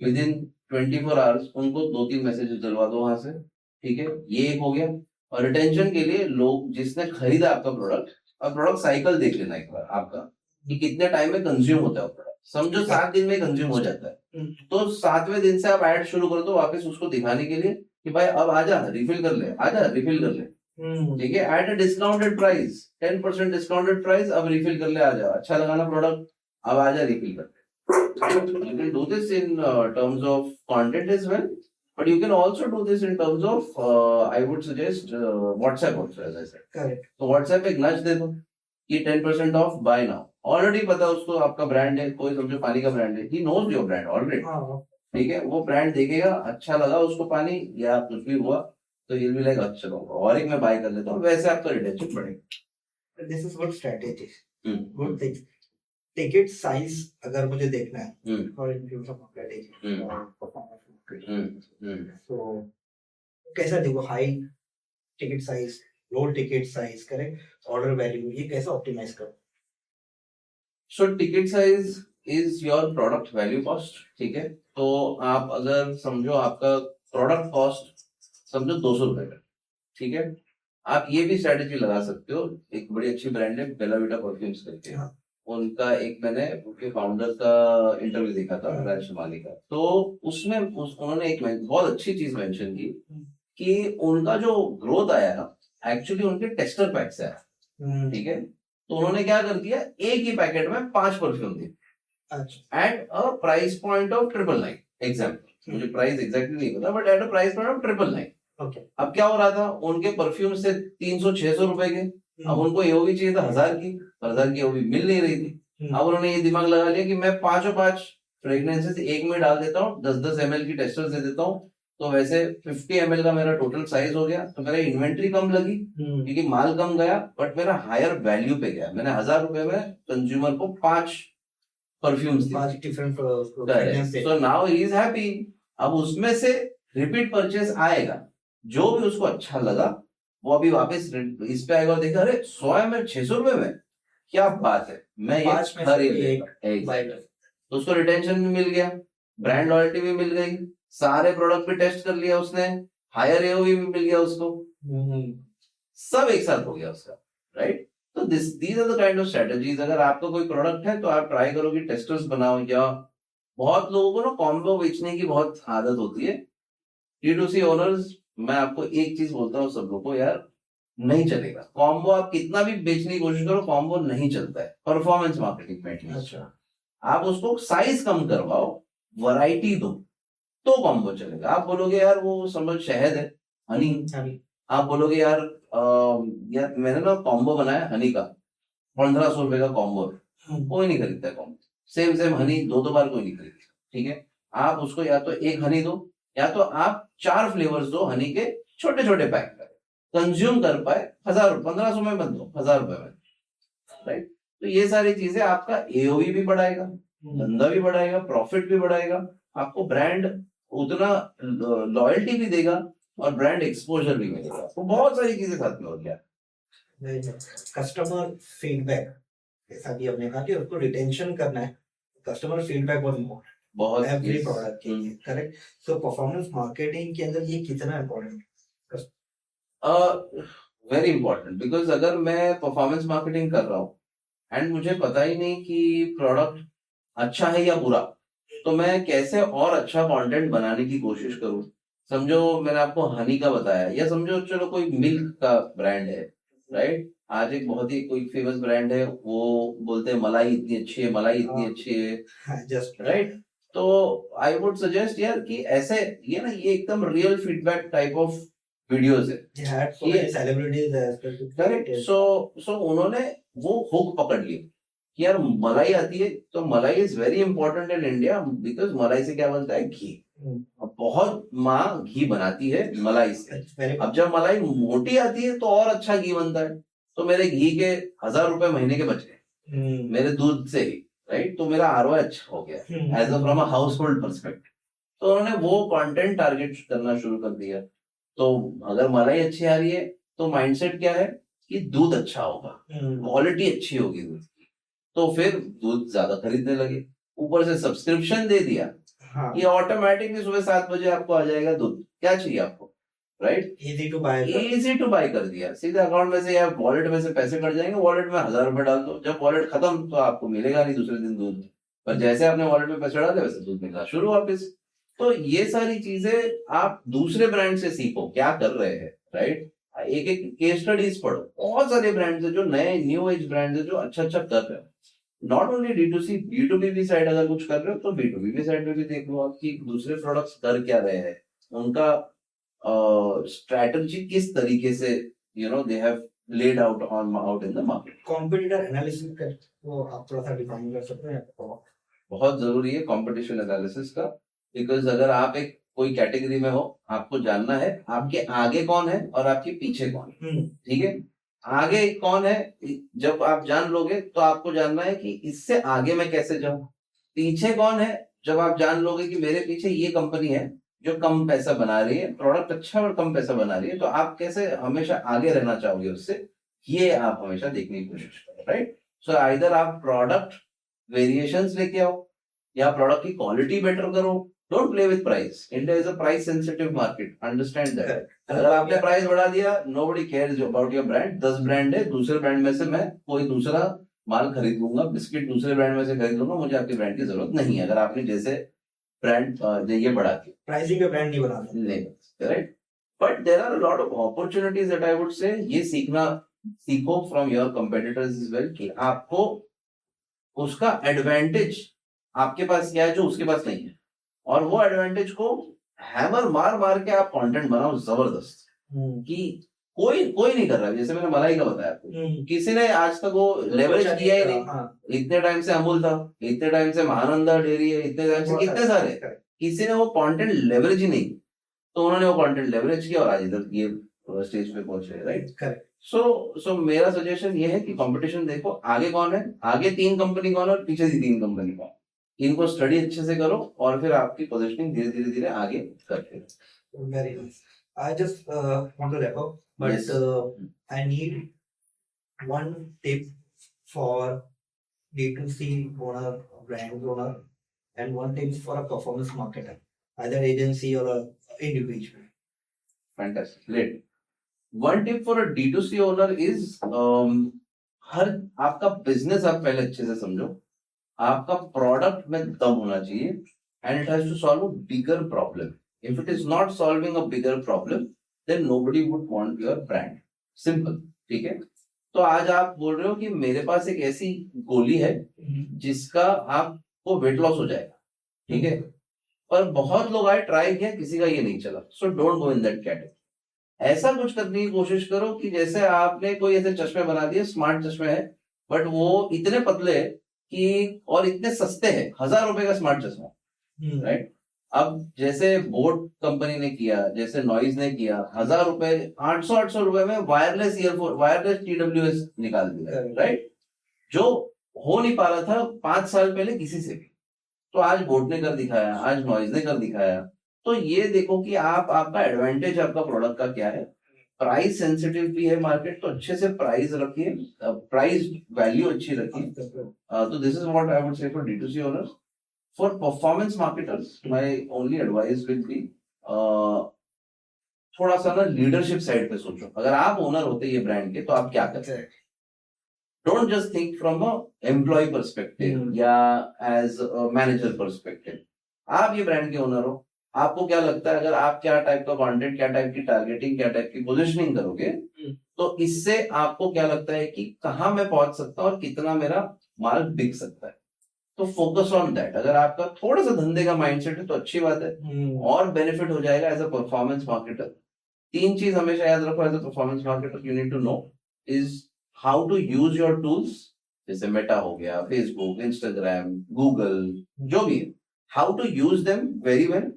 within 24 hours उनको 2-3 मैसेजेस डलवा दो वहां से, ठीक है। ये एक हो गया। और रिटेंशन के लिए लोग जिसने खरीदा आपका प्रोडक्ट, और प्रोडक्ट साइकिल देख लेना एक बार आपका कि कितने टाइम में कंज्यूम होता है प्रोडक्ट, समझो 7 दिन में कंज्यूम हो जाता है, तो 7वें दिन से आप ऐड शुरू कर दो वापस उसको दिखाने के लिए कि भाई अब आजा रिफिल कर ले, आजा रिफिल कर ले, ठीक है, at a discounted price, 10% discounted price, अब रिफिल कर ले, आजा, अच्छा लगा ना प्रोडक्ट, अब आजा रिफिल कर ले. You can do this in terms of content as well, but you can also do this in terms of I would suggest WhatsApp also, as I said. Correct. तो WhatsApp पे एक नच दे दो कि 10% of bye now. Already पता है उसको आपका brand है, कोई समझो पानी का ब्रांड है, he knows your brand already, हाँ. ठीक है, वो ब्रांड देखेगा, अच्छा लगा उसको पानी या कुछ भी हुआ तो ये भी लाइक अच्छा होगा और एक मैं बाय कर लेता हूँ, वैसे आपका रिटेंशन बढ़ेगा. This is good strategy. Hmm, good thing. Ticket size अगर मुझे देखना है hmm, for include of strategy hmm. So कैसा देखो, high ticket size, low ticket size, correct, order value, ये कैसे ऑप्टिमाइज करो? So ticket size is your product value cost, ठीक है, तो आप अगर समझो आपका प्रोडक्ट कॉस्ट समझो 200 रुपए का, ठीक है, आप ये भी स्ट्रेटेजी लगा सकते हो. एक बड़ी अच्छी ब्रांड है बेला विटा परफ्यूम्स करके, हाँ. उनका एक मैंने उनके फाउंडर का इंटरव्यू देखा था, हाँ. राज शमाली का, तो उसमें उन्होंने एक बहुत अच्छी चीज मेंशन की कि उनका जो ग्रोथ आया ना एक्चुअली उनके टेस्टर पैक से आया, ठीक है, तो उन्होंने क्या कर दिया, एक ही पैकेट में 5 परफ्यूम दिए अच्छा. At a price point of 999 example, मुझे प्राइस एग्जैक्टली नहीं पता but at a price point of 999. Okay. अब क्या हो रहा था, उनके परफ्यूम से 300-600 रुपए के, अब उनको एओवी चाहिए था 1000 की, 1000 की एओवी मिल नहीं रही थी. अब उन्होंने ये दिमाग लगा लिया कि मैं 5 फ्रेग्रेंसेस एक में डाल देता हूँ, 10-10 ml की टेस्टर्स दे देता हूँ, तो वैसे 50 ml का मेरा टोटल साइज हो गया, तो मेरा इन्वेंट्री कम लगी क्योंकि माल कम गया, बट मेरा हायर वैल्यू पे गया. मैंने 1000 रुपए में कंज्यूमर को 5 परफ्यूम्स दिए. 5 different so now he is happy. अब उसमें से रिपीट परचेस आएगा, जो भी उसको अच्छा लगा वो अभी वापस इस पे आएगा और देखा अरे 100 ml 600 रुपए में, क्या बात है, मैं ये 5 में खरीद से लेता. एक तो उसको रिटेंशन भी मिल गया, ब्रांड लॉयल्टी भी मिल गई, सारे प्रोडक्ट भी टेस्ट कर लिया उसने, हायर एओवी भी मिल गया उसको, सब एक साथ हो गया उसका, राइट. तो these are the kind of strategies. अगर आपका कोई प्रोडक्ट है तो आप ट्राई करो कि टेस्टर्स बनाओ, या बहुत लोगों को ना कॉम्बो बेचने की बहुत आदत होती है. D2C ओनर्स, मैं आपको एक चीज बोलता हूँ सब लोगों को, यार नहीं चलेगा कॉम्बो. आप कितना भी बेचने की कोशिश करो कॉम्बो नहीं चलता है परफॉर्मेंस मार्केटिंग में. अच्छा. आप उसको साइज कम करवाओ, वैरायटी दो, तो कॉम्बो चलेगा. आप बोलोगे यार वो समझ शहद है, हनी, आप बोलोगे यार यार मैंने ना कॉम्बो बनाया हनी का, 1500 रुपए का कॉम्बो, कोई नहीं खरीदता कॉम्बो. सेम हनी 2 बार कोई नहीं खरीदता, ठीक है. आप उसको या तो एक हनी दो, या तो आप 4 फ्लेवर्स दो हनी के, छोटे छोटे पैक कर, कंज्यूम कर पाए 1500 में बंद दो, 1000 रुपए में, राइट. तो ये सारी चीजें आपका एओवी भी बढ़ाएगा, धंधा भी बढ़ाएगा, प्रॉफिट भी बढ़ाएगा, आपको ब्रांड उतना लॉयल्टी भी देगा और ब्रांड एक्सपोजर भी मिलेगा. तो बहुत सारी चीजें साथ में हो गया. कस्टमर फीडबैक, जैसा कि हमने कहा कि उसको रिटेंशन करना है, कस्टमर फीडबैक बहुत एवरी प्रोडक्ट के लिए, करेक्ट. सो परफॉर्मेंस मार्केटिंग के अंदर ये कितना इम्पोर्टेंट? वेरी इंपॉर्टेंट, बिकॉज अगर मैं परफॉर्मेंस मार्केटिंग कर रहा हूँ एंड मुझे पता ही नहीं कि प्रोडक्ट अच्छा है या बुरा, तो मैं कैसे और अच्छा कंटेंट बनाने की कोशिश करूं. समझो मैंने आपको हनी का बताया, या समझो चलो कोई मिल्क का ब्रांड है, राइट. आज एक बहुत ही कोई फेमस ब्रांड है, वो बोलते हैं मलाई इतनी अच्छी है, मलाई इतनी अच्छी है, जस्ट राइट. तो आई वुड सजेस्ट यार कि ऐसे ये ना, ये एकदम real feedback type of videos है, करेक्ट. सो उन्होंने वो हुक पकड़ ली कि यार मलाई आती है, तो मलाई is very important in India, because मलाई से क्या बनता है, घी. अब बहुत माँ घी बनाती है मलाई से. अब जब मलाई मोटी आती है तो और अच्छा घी बनता है, तो मेरे घी के 1000 रुपए महीने के बच गए मेरे दूध से ही, राइट. तो मेरा आरओआई अच्छा हो गया as a from a household perspective. तो उन्होंने वो कंटेंट टारगेट करना शुरू कर दिया. तो अगर मलाई अच्छी आ रही है तो माइंडसेट क्या है कि दूध अच्छा होगा, क्वालिटी अच्छी होगी दूध की, तो फिर दूध ज्यादा खरीदने लगे. ऊपर से सब्सक्रिप्शन दे दिया, ये ऑटोमेटिकली सुबह 7 बजे आपको आ जाएगा दूध, क्या चाहिए आपको, राइट. इजी टू बाय कर दिया, सीधे अकाउंट में से या वॉलेट में से पैसे कट जाएंगे, वॉलेट में 1000 रुपए डाल दो, जब वॉलेट खत्म तो आपको मिलेगा नहीं दूसरे दिन दूध. पर जैसे आपने वॉलेट में पैसे डाले वैसे दूध मिलना शुरू वापस। तो ये सारी चीजें आप दूसरे ब्रांड से सीखो क्या कर रहे हैं, राइट। एक एक केस स्टडीज पढ़ो, बहुत सारे ब्रांड्स है जो नए न्यू एज ब्रांड्स है जो अच्छा अच्छा कर रहे हैं। नॉट ओनली D2C, B2B भी साइड अगर कुछ कर रहे हो तो B2B भी साइड में भी देख लो आप कि दूसरे प्रोडक्ट्स कर क्या रहे हैं, उनका स्ट्रैटेजी किस तरीके से they have laid out in the market। Competitor analysis कर वो आप थोड़ा सा डिफाइन कर सकते हैं तो बहुत जरूरी है कंपटीशन एनालिसिस का, बिकॉज अगर आप एक कोई कैटेगरी में हो, आपको जानना है आपके आगे कौन है और आपके पीछे कौन है, ठीक है। आगे कौन है जब आप जान लोगे तो आपको जानना है कि इससे आगे मैं कैसे जाऊं। पीछे कौन है जब आप जान लोगे कि मेरे पीछे ये कंपनी है जो कम पैसा बना रही है, प्रोडक्ट अच्छा और कम पैसा बना रही है, तो आप कैसे हमेशा आगे रहना चाहोगे उससे, ये आप हमेशा देखने की कोशिश करो, राइट। सो आइदर आप प्रोडक्ट वेरिएशंस लेके आओ या प्रोडक्ट की क्वालिटी बेटर करो। Don't play with price, India is a price sensitive market, understand that. अगर आपने प्राइस बढ़ा दिया, nobody cares about your brand. 10 brand है, दूसरे ब्रांड में से मैं कोई दूसरा माल खरीद लूंगा, बिस्किट दूसरे ब्रांड में से खरीद लूंगा, मुझे आपके ब्रांड की जरूरत नहीं है। अगर आपने जैसे ब्रांड ये बढ़ा के प्राइसिंग पे ब्रांड नहीं बनाते, नहीं, right. But there are a lot of opportunities that I would say ये सीखो from your competitors is well, कि आपको उसका एडवांटेज आपके पास क्या है जो उसके पास नहीं है, और वो एडवांटेज को हैमर मार मार के आप कंटेंट बनाओ जबरदस्त, कि कोई कोई नहीं कर रहा है। जैसे मैंने मलाई का बताया आपको, किसी ने आज तक वो लेवरेज किया ही नहीं। हाँ। इतने टाइम से अमूल था, इतने टाइम से महानंदा डेयरी है, इतने टाइम से कितने सारे, किसी ने वो कंटेंट लेवरेज ही नहीं, तो उन्होंने वो कंटेंट लेवरेज किया और आज इधर ये स्टेज पे पहुंचे, राइट। सो मेरा सजेशन ये है कि कंपटीशन देखो, आगे कौन है, आगे 3 कंपनी कौन है और पीछे भी 3 कंपनी कौन, इनको स्टडी अच्छे से करो और फिर आपकी पोजीशनिंग धीरे धीरे धीरे आगे करते रहो। Very nice. I just want to wrap up, but Yes. I need one tip for D2C owner, brand owner, and one tip for a performance marketer, either agency or a individual. Fantastic, great. One tip for a D2C owner is हर आपका business आप पहले अच्छे से समझो, आपका product में दम होना चाहिए, and it has to solve a bigger problem. If it is not solving a bigger problem then nobody would want your brand, simple, ठीक है। तो आज आप बोल रहे हो कि मेरे पास एक ऐसी गोली है जिसका आपको वेट लॉस हो जाएगा, ठीक है, पर बहुत लोग आए, ट्राई किया, किसी का ये नहीं चला, so don't go in that category. ऐसा कुछ करने की कोशिश करो कि जैसे आपने कोई ऐसे चश्मे बना दिए, स्मार्ट चश्मे हैं, बट वो इतने पतले हैं कि और इतने सस्ते हैं, 1000 रुपए का स्मार्ट चश्मा, राइट। अब जैसे बोट कंपनी ने किया, जैसे नॉइज ने किया, 1000 रुपए 800 रुपए में वायरलेस ईयरफोन, वायरलेस TWS निकाल दिया, राइट, जो हो नहीं पा रहा था 5 साल पहले किसी से भी। तो आज बोट ने कर दिखाया, आज नॉइज ने कर दिखाया। तो ये देखो कि आपका एडवांटेज आपका प्रोडक्ट का क्या है। प्राइस सेंसिटिव भी है मार्केट, तो अच्छे से प्राइस रखिए, प्राइस वैल्यू अच्छी रखिए। तो this is what I would से for D2C owners. For performance marketers my only advice will be थोड़ा सा ना लीडरशिप साइड पे सोचो। अगर आप ओनर होते ये ब्रांड के तो आप क्या करते हैं। Don't just think from a employ perspective या एज मैनेजर परस्पेक्टिव। आप ये ब्रांड के ओनर हो, आपको क्या लगता है अगर आप क्या टाइप का कंटेंट, क्या टाइप की टारगेटिंग, क्या टाइप की पोजीशनिंग करोगे तो इससे आपको क्या लगता है कि कहां मैं पहुंच सकता हूं और कितना मेरा माल बिक सकता है। तो फोकस ऑन दैट। अगर आपका थोड़ा सा धंधे का माइंडसेट है तो अच्छी बात है, और बेनिफिट हो जाएगा एज अ परफॉर्मेंस मार्केटर। 3 चीज हमेशा याद रखो as a performance marketer, you need to know is how to use your tools, जैसे मेटा हो गया, फेसबुक, इंस्टाग्राम, गूगल, जो भी है, how to use them very well,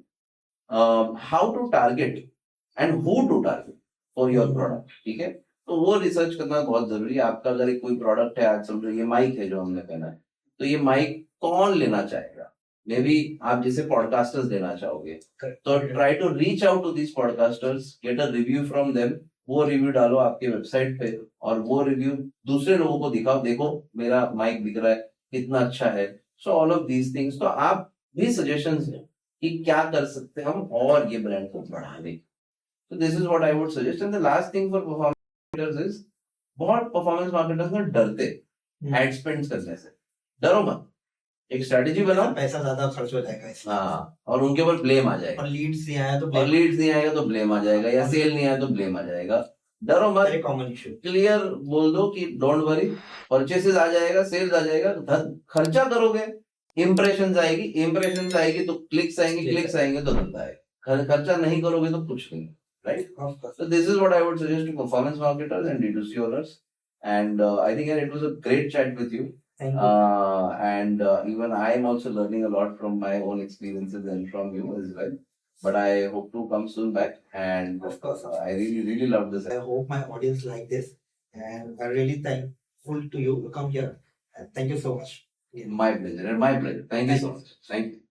how to target and who to target for your product, ठीक है। तो वो रिसर्च करना बहुत जरूरी है। आपका अगर एक कोई प्रोडक्ट है, आज समझो ये माइक है जो हमने पहना है, तो ये माइक कौन लेना चाहेगा। मे बी आप जैसे पॉडकास्टर्स लेना चाहोगे, तो try to reach out to this podcasters, get a review from them, वो रिव्यू डालो आपके वेबसाइट पे और वो रिव्यू दूसरे लोगों को दिखाओ, देखो मेरा माइक बिक रहा है, कितना अच्छा है। So all of these things, तो आप भी सजेशंस हैं कि क्या कर सकते हैं हम और ये ब्रांड को बढ़ाने। So this is what I would suggest. And the last thing for performance marketers is, बहुत परफॉर्मेंस मार्केटर्स ना डरते एड स्पेंड करने से। डरो मत, एक स्ट्रेटेजी बनाओ, पैसा ज्यादा खर्च हो जाएगा इसमें, हाँ, और उनके ऊपर ब्लेम आ जाएगा, और लीड्स नहीं आया तो और लीड्स नहीं आएगा तो ब्लेम आ जाएगा, या सेल नहीं आया तो ब्लेम आ जाएगा। डरो मत, वेरी कॉमन इशू। क्लियर बोल दो कि डोंट वरी, परचेसेस आ जाएगा, सेल्स आ जाएगा, खर्चा करोगे, इम्प्रेशन आएगी तो क्लिक्स आएंगे तो धंधा आएगा, खर्चा नहीं करोगे तो कुछ नहीं, right? So this is what I would suggest to performance marketers and D2C owners. And I think it was a great chat with you. Thank you. And even I am also learning a lot from my own experiences and from you as well. But I hope to come soon back. And Of course. I really love this. I hope my audience like this, and I'm really thankful to you to come here. And thank you so much. My pleasure. Thank you so much. Thank you.